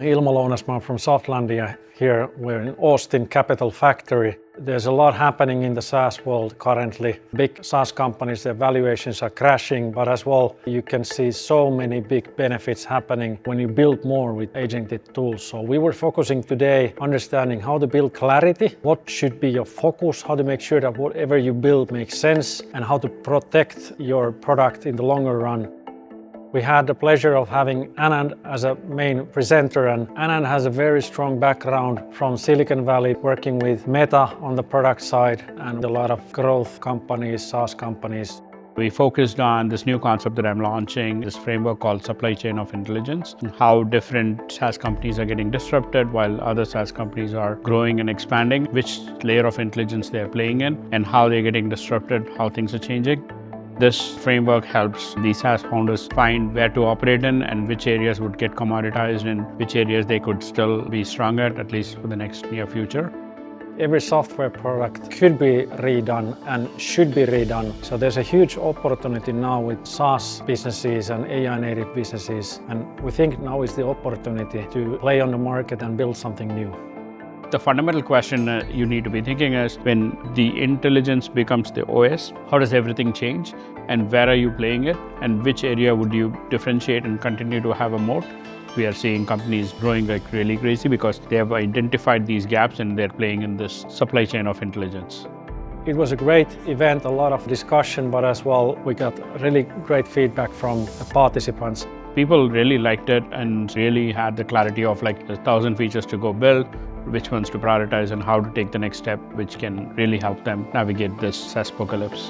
Ilmo Lounasmaa from Softlandia here. We're in Austin Capital Factory. There's a lot happening in the SaaS world currently. Big SaaS companies, their valuations are crashing, but as well, you can see so many big benefits happening when you build more with agentic tools. So we were focusing today understanding how to build clarity, what should be your focus, how to make sure that whatever you build makes sense, and how to protect your product in the longer run. We had the pleasure of having Anand as a main presenter, and Anand has a very strong background from Silicon Valley, working with Meta on the product side and a lot of growth companies, SaaS companies. We focused on this new concept that I'm launching, this framework called supply chain of intelligence, and how different SaaS companies are getting disrupted while other SaaS companies are growing and expanding, which layer of intelligence they're playing in, and how they're getting disrupted, how things are changing. This framework helps the SaaS founders find where to operate in and which areas would get commoditized and which areas they could still be strong at least for the next near future. Every software product could be redone and should be redone. So there's a huge opportunity now with SaaS businesses and AI native businesses. And we think now is the opportunity to play on the market and build something new. The fundamental question you need to be thinking is, when the intelligence becomes the OS, how does everything change and where are you playing it and which area would you differentiate and continue to have a moat? We are seeing companies growing like really crazy because they have identified these gaps and they're playing in this supply chain of intelligence. It was a great event, a lot of discussion, but as well, we got really great feedback from the participants. People really liked it and really had the clarity of like 1,000 features to go build, which ones to prioritize and how to take the next step, which can really help them navigate this SaaSpocalypse.